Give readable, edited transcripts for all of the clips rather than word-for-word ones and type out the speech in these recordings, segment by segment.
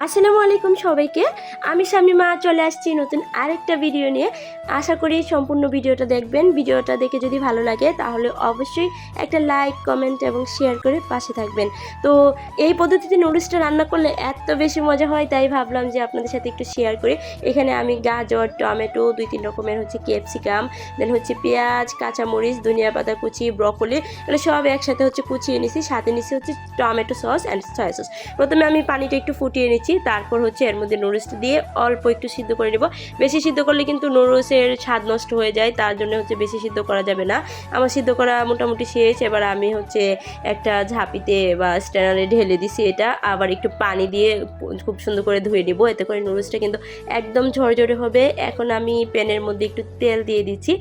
আসসালামু আলাইকুম সবাইকে। আমি শামিমা চলে আসছি নতুন আরেকটা ভিডিও নিয়ে। আশা করি সম্পূর্ণ ভিডিওটা দেখবেন। ভিডিওটা দেখে যদি ভালো লাগে তাহলে অবশ্যই একটা লাইক, কমেন্ট এবং শেয়ার করে পাশে থাকবেন। তো এই পদ্ধতিতে নুডলসটা রান্না করলে এত বেশি মজা হয়, তাই ভাবলাম যে আপনাদের সাথে একটু শেয়ার করি। এখানে আমি গাজর, টমেটো, 2-3 রকমের ক্যাপসিকাম, দেন পেঁয়াজ, কাঁচামরিচ, ধনিয়া পাতা কুচি, ব্রকলি, এগুলো সব একসাথে কুচিয়ে নিছি। সাথে নিছি tomato sauce and soya sauce. প্রথমে আমি পানিটা একটু ফুটিয়ে নিচ্ছি, তারপর এর মধ্যে নুডলসটা দিয়ে অল্প একটু সিদ্ধ করে নেব। বেশি সিদ্ধ করলে কিন্তু নুডলসের স্বাদ নষ্ট হয়ে যায়, তার জন্য বেশি সিদ্ধ করা যাবে না। আমার সিদ্ধ করা মোটামুটি শেষ। এবার আমি একটা ঝাঁপিতে বা স্ট্যানারে ঢেলে দিছি। এটা আবার একটু পানি দিয়ে খুব সুন্দর করে ধুয়ে নেব, এতে করে নুডলসটা কিন্তু একদম ঝরঝরে হবে। এখন আমি প্যানের মধ্যে একটু তেল দিয়ে দিচ্ছি,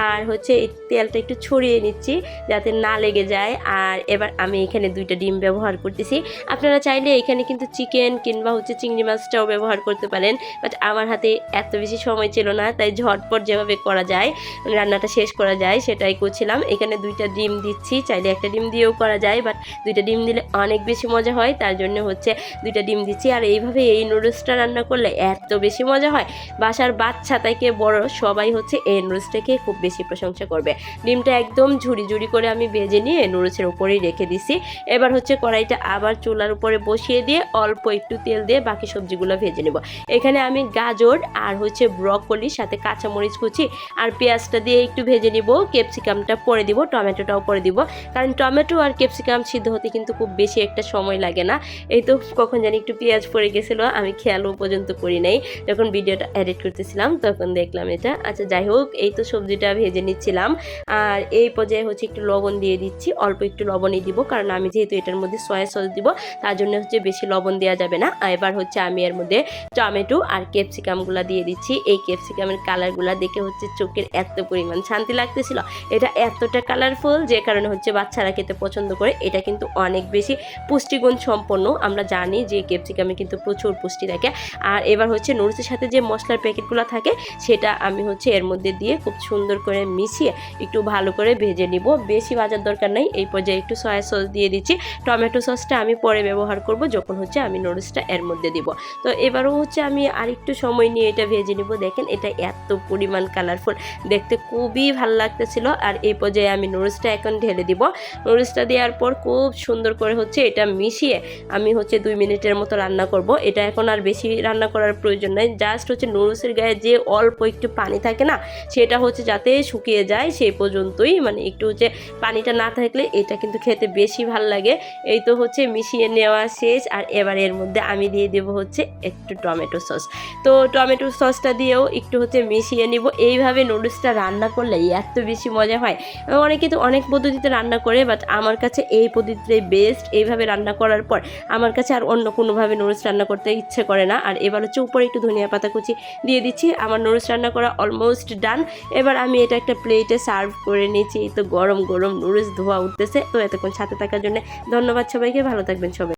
আর এই তেলটা একটু ছড়িয়ে নিচ্ছি যাতে না লেগে যায়। আর এবার আমি এখানে 2টা ডিম ব্যবহার করতেছি। আপনারা চাইলে এখানে কিন্তু চিকেন কিংবা চিংড়ি মাছটাও ব্যবহার করতে পারেন, বাট আমার হাতে এত বেশি সময় ছিল না, তাই ঝটপট যেভাবে করা যায়, রান্নাটা শেষ করা যায় সেটাই করছিলাম। এখানে 2টা ডিম দিচ্ছি, চাইলে একটা ডিম দিয়েও করা যায়, বাট 2টা ডিম দিলে অনেক বেশি মজা হয়, তার জন্য 2টা ডিম দিচ্ছি। আর এইভাবে এই নুডলসটা রান্না করলে এত বেশি মজা হয়, বাসার বাচ্চা থেকে বড় সবাই এই নুডলসটাকে খুব বেশি প্রশংসা করবে। ডিমটা একদম ঝুড়ি ঝুড়ি করে আমি ভেজে নিয়ে নুডলসের উপরেই রেখে দিছি। এবার কড়াইটা আবার চুলার উপরে বসিয়ে দিয়ে অল্প একটু তেল দিয়ে বাকি সবজিগুলো ভেজে নেব। এখানে আমি গাজর আর ব্রকলির সাথে কাঁচামরিচ কুচি আর পেঁয়াজটা দিয়ে একটু ভেজে নিব। ক্যাপসিকামটা পরে দিব, টমেটোটাও পরে দিব, কারণ টমেটো আর ক্যাপসিকাম সিদ্ধ হতে কিন্তু খুব বেশি একটা সময় লাগে না। এই তো কখন জানি একটু পেঁয়াজ পড়ে গেছিলো, আমি খেয়ালও পর্যন্ত করি নাই। যখন ভিডিওটা এডিট করতেছিলাম তখন দেখলাম এটা। আচ্ছা, যাই হোক, এই তো সবজিটা ভেজে নিচ্ছিলাম। আর এই পর্যায়ে একটু লবণ দিয়ে দিচ্ছি, অল্প একটু লবণই দিব, কারণ আমি যেহেতু এটার মধ্যে সয়া সস দিব, তার জন্য বেশি লবণ দেওয়া যাবে না। এবার আমি এর মধ্যে টমেটো আর ক্যাপসিকামগুলো দিয়ে দিচ্ছি। এই ক্যাপসিকামের কালারগুলো দেখে চোখের এত পরিমাণ শান্তি লাগতেছিল। এটা এতটা কালারফুল যে কারণে বাচ্চারা খেতে পছন্দ করে। এটা কিন্তু অনেক পুষ্টিগুণ সম্পন্ন। আমরা জানি যে ক্যাপসিকামে কিন্তু প্রচুর পুষ্টি থাকে। আর এবার নুডলসের সাথে যে মশলার প্যাকেটগুলো থাকে সেটা আমি এর মধ্যে দিয়ে খুব সুন্দর করে মিশিয়ে একটু ভালো করে ভেজে নিব। বেশি ভাজার দরকার নাই। এই পর্যায়ে একটু সয়া সস দিয়ে দিচ্ছি। টমেটো সসটা আমি পরে ব্যবহার করব যখন আমি নুডলসটা এর মধ্যে দিব। তো এবারও আমি আরেকটু সময় নিয়ে এটা ভেজে নিব। দেখেন এটা এত পরিমাণ কালারফুল, দেখতে খুবই ভালো লাগতেছিল। আর এই পর্যায়ে আমি নুডলসটা এখন ঢেলে দিব। নুডলসটা দেওয়ার পর খুব সুন্দর করে এটা মিশিয়ে আমি 2 মিনিটের মতো রান্না করব। এটা এখন আর বেশি রান্না করার প্রয়োজন নাই। জাস্ট নুডলসের গায়ে যে অল্প একটু পানি থাকে না, সেটা যাতে শুকিয়ে যায় সেই পর্যন্তই, মানে একটু পানিটা না থাকলে এটা কিন্তু খেতে বেশি ভালো লাগে। এই তো মিশিয়ে নেওয়া শেষ। আর এবার এর মধ্যে আমি দিয়ে দেব একটু টমেটো সস। তো টমেটো সসটা দিয়েও একটু মিশিয়ে নিব। এইভাবে নুডলসটা রান্না করলে এত বেশি মজা হয়। অনেকে তো অনেক পদ্ধতিতে রান্না করে, বাট আমার কাছে এই পদ্ধতিটাই বেস্ট। এইভাবে রান্না করার পর আমার কাছে আর অন্য কোনোভাবে নুডলস রান্না করতে ইচ্ছে করে না। আর এবার উপরে একটু ধনিয়া পাতা কুচি দিয়ে দিচ্ছি। আমার নুডলস রান্না করা অলমোস্ট ডান। এবার আমি এটা একটা প্লেটে সার্ভ করে নিয়েছি। তো গরম গরম নুডলস ধোয়া উঠতেছে। তো এতক্ষণ সাথে থাকার জন্য ধন্যবাদ সবাইকে। ভালো থাকবেন সবাই।